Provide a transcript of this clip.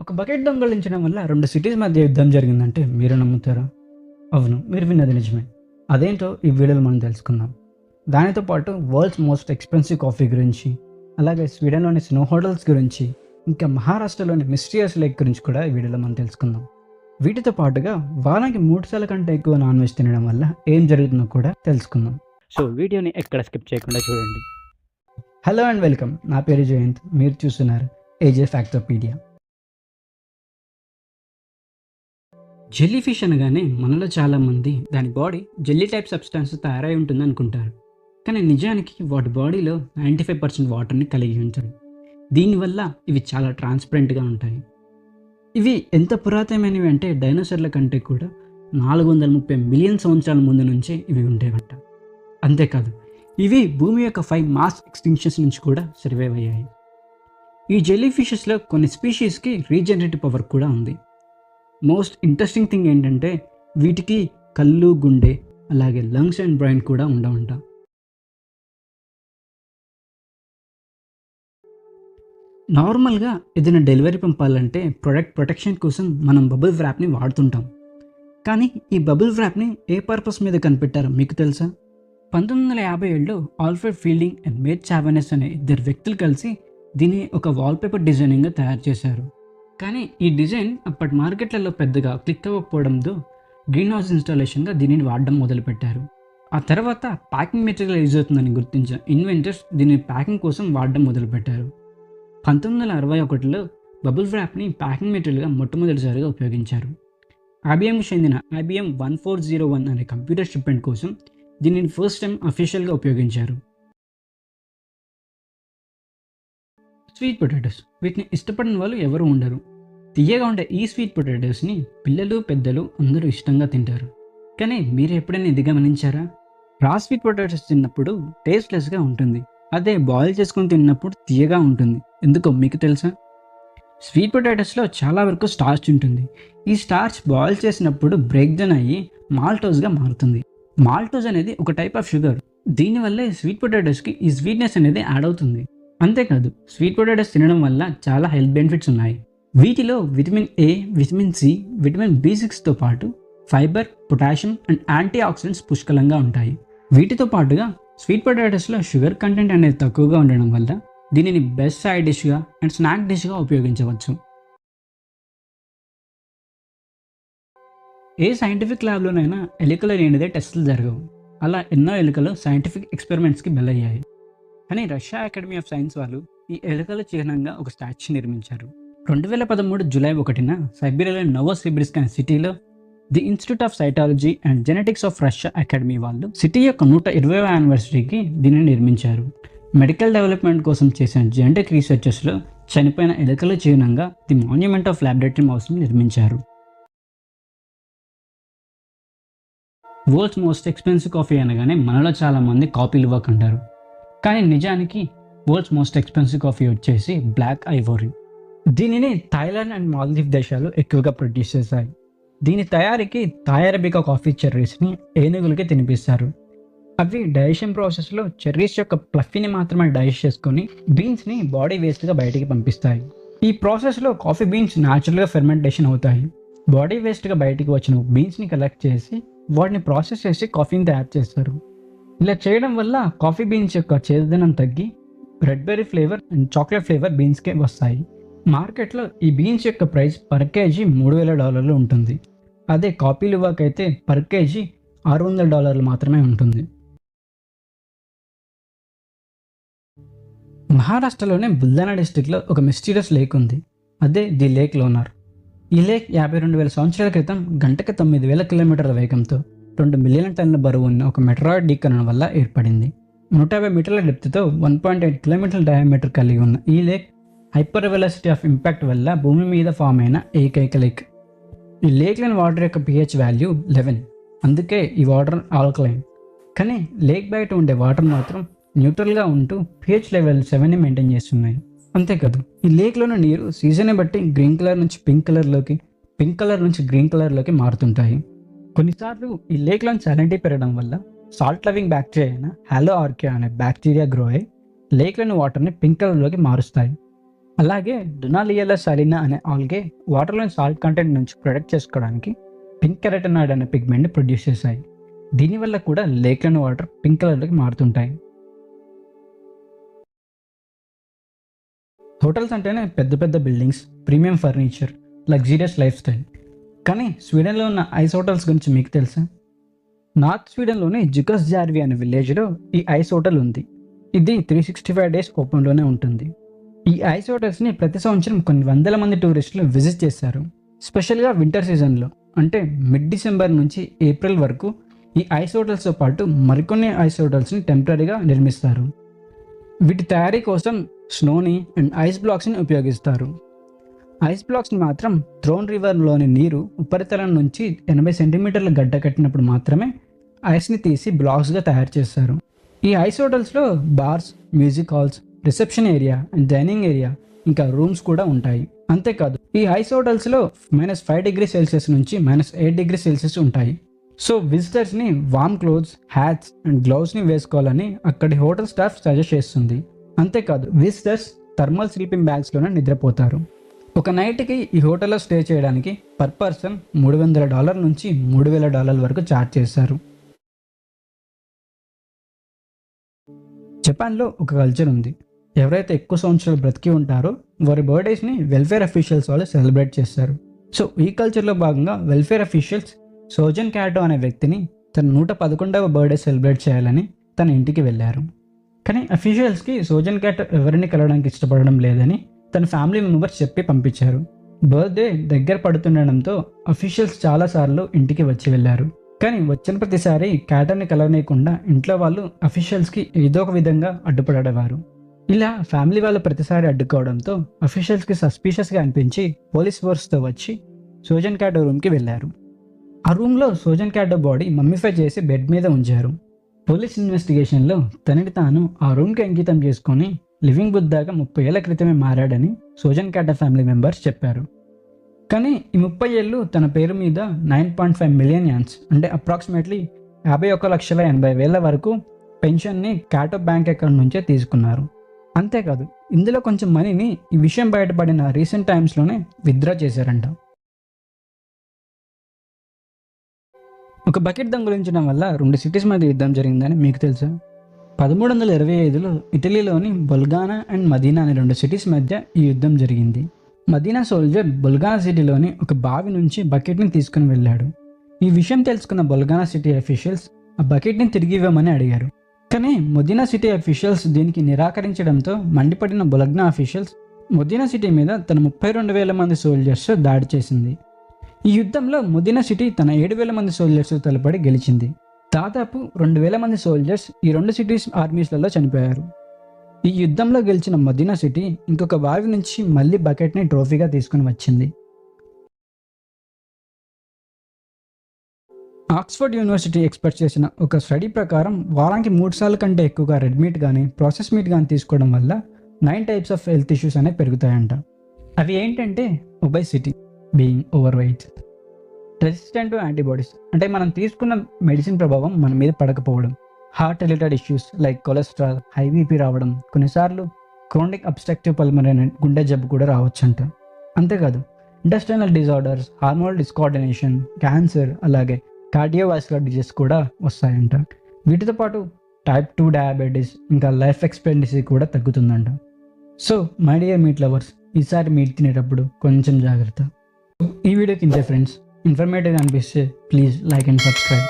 ఒక బకెట్ దొంగలించడం వల్ల 2 సిటీస్ మధ్య యుద్ధం జరిగిందంటే మీరు నమ్ముతారా? అవును, మీరు విన్నది నిజమే. అదేంటో ఈ వీడియోలో మనం తెలుసుకుందాం. దానితో పాటు వరల్డ్స్ మోస్ట్ ఎక్స్‌పెన్సివ్ కాఫీ గురించి, అలాగే స్వీడన్‌లోని స్నో హోటల్స్ గురించి, ఇంకా మహారాష్ట్రలోని మిస్టీరియస్ లేక్ గురించి కూడా ఈ వీడియోలో మనం తెలుసుకుందాం. వీటితో పాటుగా వారానికి 3 సార్ల కంటే ఎక్కువ నాన్ వెజ్ తినడం వల్ల ఏం జరుగుతుందో కూడా తెలుసుకుందాం. సో వీడియోని ఎక్కడ స్కిప్ చేయకుండా చూడండి. Hello and welcome. నా పేరు జయంత్. మీరు చూస్తున్నారు ఏజే ఫ్యాక్టోపీడియా. జెల్లీ ఫిష్ అనగానే మనలో చాలామంది దాని బాడీ జెల్లీ టైప్ సబ్స్టాన్స్ తయారై ఉంటుంది అనుకుంటారు. కానీ నిజానికి వాటి బాడీలో 95% వాటర్ని కలిగి ఉంటాయి. దీనివల్ల ఇవి చాలా ట్రాన్స్పరెంట్గా ఉంటాయి. ఇవి ఎంత పురాతనమైనవి అంటే డైనోసార్ల కంటే కూడా 430 మిలియన్ సంవత్సరాల ముందు నుంచే ఇవి ఉండేవంట. అంతేకాదు, ఇవి భూమి యొక్క 5 మాస్ ఎక్స్టింక్షన్స్ నుంచి కూడా సర్వైవ్ అయ్యాయి. ఈ జెల్లీ ఫిషెస్లో కొన్ని స్పీషీస్కి రీజనరేటివ్ పవర్ కూడా ఉంది. మోస్ట్ ఇంట్రెస్టింగ్ థింగ్ ఏంటంటే వీటికి కళ్ళు, గుండె, అలాగే లంగ్స్ అండ్ బ్రెయిన్ కూడా ఉండవంట. నార్మల్గా ఏదైనా డెలివరీ పంపాలంటే ప్రొడక్ట్ ప్రొటెక్షన్ కోసం మనం బబుల్ వ్రాప్ని వాడుతుంటాం. కానీ ఈ బబుల్ వ్రాప్ని ఏ పర్పస్ మీద కనిపెట్టారో మీకు తెలుసా? 1957లో ఆల్ఫ్రెడ్ ఫీల్డింగ్ అండ్ మేట్ చావెనెస్ అనే ఇద్దరు వ్యక్తులు కలిసి దీన్ని ఒక వాల్పేపర్ డిజైనింగ్గా తయారు చేశారు. కానీ ఈ డిజైన్ అప్పటి మార్కెట్లలో పెద్దగా క్లిక్ అవ్వకపోవడంతో గ్రీన్ హౌస్ ఇన్స్టాలేషన్గా దీనిని వాడడం మొదలుపెట్టారు. ఆ తర్వాత ప్యాకింగ్ మెటీరియల్ యూజ్ అవుతుందని గుర్తించిన ఇన్వెంటర్స్ దీన్ని ప్యాకింగ్ కోసం వాడడం మొదలుపెట్టారు. 1961లో బబుల్ వ్రాప్ని ప్యాకింగ్ మెటీరియల్గా మొట్టమొదటిసారిగా ఉపయోగించారు. IBMకు చెందిన IBM 1401 అనే కంప్యూటర్ షిప్మెంట్ కోసం దీనిని ఫస్ట్ టైం అఫీషియల్గా ఉపయోగించారు. స్వీట్ పొటాటోస్, వీటిని ఇష్టపడిన వాళ్ళు ఎవరు ఉండరు. తీయగా ఉండే ఈ స్వీట్ పొటాటోస్ని పిల్లలు, పెద్దలు అందరూ ఇష్టంగా తింటారు. కానీ మీరు ఎప్పుడైనా ఇది గమనించారా? రా స్వీట్ పొటాటోస్ తిన్నప్పుడు టేస్ట్లెస్గా ఉంటుంది. అదే బాయిల్ చేసుకొని తిన్నప్పుడు తీయగా ఉంటుంది. ఎందుకో మీకు తెలుసా? స్వీట్ పొటాటోస్లో చాలా వరకు స్టార్చ్ ఉంటుంది. ఈ స్టార్చ్ బాయిల్ చేసినప్పుడు బ్రేక్ డౌన్ అయ్యి మాల్టోస్గా మారుతుంది. మాల్టోస్ అనేది ఒక టైప్ ఆఫ్ షుగర్. దీనివల్లే స్వీట్ పొటాటోస్కి ఈ స్వీట్నెస్ అనేది యాడ్ అవుతుంది. అంతేకాదు, స్వీట్ పొటాటోస్ తినడం వల్ల చాలా హెల్త్ బెనిఫిట్స్ ఉన్నాయి. వీటిలో vitamin A, vitamin C, vitamin B6తో పాటు fibre, potassium and antioxidants పుష్కలంగా ఉంటాయి. వీటితో పాటుగా స్వీట్ పొటాటోస్లో షుగర్ కంటెంట్ అనేది తక్కువగా ఉండడం వల్ల దీనిని బెస్ట్ సైడ్ డిష్గా అండ్ స్నాక్ డిష్గా ఉపయోగించవచ్చు. ఏ సైంటిఫిక్ ల్యాబ్లోనైనా ఎలుకలు లేనిదే టెస్టులు జరగవు. అలా ఎన్నో ఎలుకలు సైంటిఫిక్ ఎక్స్పెరిమెంట్స్కి బలయ్యాయి. కానీ రష్యా అకాడమీ ఆఫ్ సైన్స్ వాళ్ళు ఈ ఎలుకల చిహ్నంగా ఒక స్టాచ్యూ నిర్మించారు. 2013 జూలై 1న సైబీరియాలోని నోవోసిబిర్స్క్ అనే సిటీలో the institute of cytology and genetics of Russia academy వాళ్ళు సిటీ యొక్క 120వ యానివర్సరీకి దీనిని నిర్మించారు. మెడికల్ డెవలప్మెంట్ కోసం చేసిన జెనెటిక్ రీసెర్చెస్లో చనిపోయిన ఎలుకల చిహ్నంగా ది మాన్యుమెంట్ ఆఫ్ ల్యాబొరేటరీ మౌస్ని నిర్మించారు. వరల్డ్స్ మోస్ట్ ఎక్స్పెన్సివ్ కాఫీ అనగానే మనలో చాలామంది కాఫీ లువాక్ అంటారు. కానీ నిజానికి వరల్డ్స్ మోస్ట్ ఎక్స్పెన్సివ్ కాఫీ వచ్చేసి బ్లాక్ ఐవోరీ. దీనిని థాయిలాండ్ అండ్ మాల్దీవ్ దేశాలు ఎక్కువగా ప్రొడ్యూస్ చేశాయి. దీని తయారీకి థాయ్ అరబికా కాఫీ చెర్రీస్ని ఏనుగులకి తినిపిస్తారు. అవి డైజెషన్ ప్రాసెస్లో చెర్రీస్ యొక్క ప్లఫీని మాత్రమే డైజెస్ట్ చేసుకొని బీన్స్ని బాడీ వేస్ట్గా బయటికి పంపిస్తాయి. ఈ ప్రాసెస్లో కాఫీ బీన్స్ న్యాచురల్గా ఫెర్మెంటేషన్ అవుతాయి. బాడీ వేస్ట్గా బయటికి వచ్చిన బీన్స్ని కలెక్ట్ చేసి వాటిని ప్రాసెస్ చేసి కాఫీని తయారు చేస్తారు. ఇలా చేయడం వల్ల కాఫీ బీన్స్ యొక్క చేదుదనం తగ్గి red berry flavour and chocolate flavour బీన్స్కే వస్తాయి. మార్కెట్లో ఈ బీన్స్ యొక్క ప్రైస్ పర్ కేజీ $3,000 ఉంటుంది. అదే కాఫీ లువాక్ అయితే పర్ కేజీ $600 మాత్రమే ఉంటుంది. మహారాష్ట్రలోనే బుల్దానా డిస్టిక్లో ఒక మిస్టీరియస్ లేక్ ఉంది. అదే ది లేక్ లోనార్. ఈ లేక్ 52,000 సంవత్సరాల క్రితం గంటకు 9,000 కిలోమీటర్ల వేగంతో 2 మిలియన్ టన్నుల బరువు ఉన్న ఒక మెటరాయిడ్ ఢీకొనడం వల్ల ఏర్పడింది. 150 మీటర్ల డెప్త్తో 1.8 కిలోమీటర్ల డయామీటర్ కలిగి ఉన్న ఈ lake hyper velocity of impact వల్ల భూమి మీద ఫామ్ అయిన ఏకైక లేక్. ఈ లేక్లోని వాటర్ యొక్క pH వాల్యూ 11. అందుకే ఈ వాటర్ ఆల్కలైన్. కానీ లేక్ బయట ఉండే వాటర్ మాత్రం న్యూట్రల్గా ఉంటూ pH లెవెల్ 7ని మెయింటైన్ చేస్తున్నాయి. అంతేకాదు, ఈ లేక్లోని నీరు సీజన్ని బట్టి గ్రీన్ కలర్ నుంచి పింక్ కలర్లోకి, పింక్ కలర్ నుంచి గ్రీన్ కలర్లోకి మారుతుంటాయి. కొన్నిసార్లు ఈ లేక్లోని సాలినిటీ పెరగడం వల్ల సాల్ట్ లవింగ్ బ్యాక్టీరియా అయిన హాలో ఆర్కియా అనే బ్యాక్టీరియా గ్రో అయ్యి లేక్లోని వాటర్ని పింక్ కలర్లోకి మారుస్తాయి. అలాగే డునాలియలా సాలినా అనే ఆల్గే వాటర్లోని సాల్ట్ కంటెంట్ నుంచి ప్రొటెక్ట్ చేసుకోవడానికి పింక్ కెరటనాయిడ్ అనే పిగ్మెంట్ని ప్రొడ్యూస్ చేశాయి. దీనివల్ల కూడా లేక్లోని వాటర్ పింక్ కలర్లోకి మారుతుంటాయి. హోటల్స్ అంటేనే పెద్ద పెద్ద buildings, premium furniture, luxurious life style. కానీ స్వీడన్లో ఉన్న ఐస్ హోటల్స్ గురించి మీకు తెలుసా? నార్త్ స్వీడన్లోని జుకస్ జార్వి అనే విలేజ్లో ఈ ఐస్ హోటల్ ఉంది. ఇది 365 డేస్ ఓపెన్లోనే ఉంటుంది. ఈ ఐస్ హోటల్స్ని ప్రతి సంవత్సరం కొన్ని వందల మంది టూరిస్టులు విజిట్ చేశారు. స్పెషల్గా వింటర్ సీజన్లో, అంటే మిడ్ డిసెంబర్ నుంచి ఏప్రిల్ వరకు ఈ ఐస్ హోటల్స్తో పాటు మరికొన్ని ఐస్ హోటల్స్ని టెంపరీగా నిర్మిస్తారు. వీటి తయారీ కోసం స్నోని అండ్ ఐస్ బ్లాక్స్ని ఉపయోగిస్తారు. ఐస్ బ్లాక్స్ని మాత్రం థ్రోన్ రివర్లోని నీరు ఉపరితలం నుంచి 80 సెంటీమీటర్ల గడ్డ కట్టినప్పుడు మాత్రమే ఐస్ని తీసి బ్లాక్స్గా తయారు చేస్తారు. ఈ ఐస్ హోటల్స్లో bars, music halls, reception area and dining area, ఇంకా రూమ్స్ కూడా ఉంటాయి. అంతేకాదు ఈ ఐస్ హోటల్స్లో -5°C నుంచి -8°C ఉంటాయి. సో విజిటర్స్ని వార్మ్ క్లోత్స్, హ్యాట్స్ అండ్ గ్లౌస్ని వేసుకోవాలని అక్కడి హోటల్ స్టాఫ్ సజెస్ట్ చేస్తుంది. అంతేకాదు విజిటర్స్ థర్మల్ స్లీపింగ్ బ్యాగ్స్లోనే నిద్రపోతారు. ఒక నైట్కి ఈ హోటల్లో స్టే చేయడానికి పర్ పర్సన్ $300 నుంచి $3,000 వరకు ఛార్జ్ చేశారు. జపాన్లో ఒక కల్చర్ ఉంది. ఎవరైతే ఎక్కువ సంవత్సరాలు బ్రతికి ఉంటారో వారి బర్త్డేస్ని వెల్ఫేర్ అఫీషియల్స్ వాళ్ళు సెలబ్రేట్ చేస్తారు. సో ఈ కల్చర్లో భాగంగా వెల్ఫేర్ అఫీషియల్స్ సోజన్ క్యాటో అనే వ్యక్తిని తన 111వ బర్త్డే సెలబ్రేట్ చేయాలని తన ఇంటికి వెళ్ళారు. కానీ అఫీషియల్స్కి సోజన్ క్యాటో ఎవరిని కలవడానికి ఇష్టపడడం లేదని తన ఫ్యామిలీ మెంబర్స్ చెప్పి పంపించారు. బర్త్డే దగ్గర పడుతుండడంతో అఫీషియల్స్ చాలాసార్లు ఇంటికి వచ్చి వెళ్ళారు. కానీ వచ్చిన ప్రతిసారి క్యాటోని కలవనీయకుండా ఇంట్లో వాళ్ళు అఫీషియల్స్కి ఏదో ఒక విధంగా అడ్డుపడేవారు. ఇలా ఫ్యామిలీ వాళ్ళు ప్రతిసారి అడ్డుకోవడంతో అఫీషియల్స్కి సస్పీషియస్గా అనిపించి పోలీస్ ఫోర్స్తో వచ్చి సోజన్ క్యాటో రూమ్కి వెళ్ళారు. ఆ రూమ్లో సోజన్ క్యాటో బాడీ మమ్మిఫై చేసి బెడ్ మీద ఉంచారు. పోలీస్ ఇన్వెస్టిగేషన్లో తనని తాను ఆ రూమ్కి అంకితం చేసుకొని లివింగ్ బుద్ధాగా 30 ఏళ్ల క్రితమే మారాడని సోజన్ క్యాటో ఫ్యామిలీ మెంబర్స్ చెప్పారు. కానీ ఈ 30 ఏళ్ళు తన పేరు మీద 9.5 మిలియన్ యాన్స్, అంటే అప్రాక్సిమేట్లీ 51,80,000 వరకు పెన్షన్ని క్యాటో బ్యాంక్ అకౌంట్ నుంచే తీసుకున్నారు. అంతేకాదు ఇందులో కొంచెం మనీని ఈ విషయం బయటపడిన రీసెంట్ టైమ్స్లోనే విత్డ్రా చేశారంట. ఒక బకెట్ దొంగిలించడం వల్ల 2 సిటీస్ మధ్య యుద్ధం జరిగిందని మీకు తెలుసా? 1325లో ఇటలీలోని బొల్గానా అండ్ మదీనా అనే 2 సిటీస్ మధ్య ఈ యుద్ధం జరిగింది. మదీనా సోల్జర్ బొల్గానా సిటీలోని ఒక బావి నుంచి బకెట్ని తీసుకుని వెళ్ళాడు. ఈ విషయం తెలుసుకున్న బొల్గానా సిటీ అఫీషియల్స్ ఆ బకెట్ని తిరిగి ఇవ్వమని అడిగారు. కానీ మొదీనా సిటీ అఫీషియల్స్ దీనికి నిరాకరించడంతో మండిపడిన బొల్గానా అఫీషియల్స్ మొదీనా సిటీ మీద తన 32,000 మంది సోల్జర్స్ దాడి చేసింది. ఈ యుద్ధంలో మొదీనా సిటీ తన 7,000 మంది సోల్జర్స్ తలపడి గెలిచింది. దాదాపు 2,000 మంది సోల్జర్స్ ఈ 2 సిటీస్ ఆర్మీస్లలో చనిపోయారు. ఈ యుద్ధంలో గెలిచిన మదీనా సిటీ ఇంకొక బావి నుంచి మళ్ళీ బకెట్ని ట్రోఫీగా తీసుకుని వచ్చింది. ఆక్స్ఫర్డ్ యూనివర్సిటీ ఎక్స్పర్ట్స్ చేసిన ఒక స్టడీ ప్రకారం వారానికి 3 సార్లు కంటే ఎక్కువగా రెడ్ మీట్ కానీ ప్రాసెస్ మీట్ కానీ తీసుకోవడం వల్ల 9 టైప్స్ ఆఫ్ హెల్త్ ఇష్యూస్ అనేవి పెరుగుతాయంట. అవి ఏంటంటే obesity, being over weight, resistant to antibodies అంటే మనం తీసుకున్న మెడిసిన్ ప్రభావం మన మీద పడకపోవడం, heart related issues like cholesterol, high BP రావడం, కొన్నిసార్లు క్రోనిక్ అబ్స్ట్రక్టివ్ పల్మనరీ గుండె జబ్బు కూడా రావచ్చంట. అంతేకాదు intestinal disorders, hormonal discoordination, cancer, అలాగే కార్డియోవాస్కులర్ డిజీజ్ కూడా వస్తాయంట. వీటితో పాటు టైప్ 2 డయాబెటీస్, ఇంకా లైఫ్ ఎక్స్పెక్టెన్సీ కూడా తగ్గుతుందంట. So my dear meat lovers, ఈసారి మీట్ తినేటప్పుడు కొంచెం జాగ్రత్త. ఈ వీడియోకి ఇంతే ఫ్రెండ్స్. ఇన్ఫర్మేటివ్ అనిపిస్తే ప్లీజ్ లైక్ అండ్ సబ్స్క్రైబ్.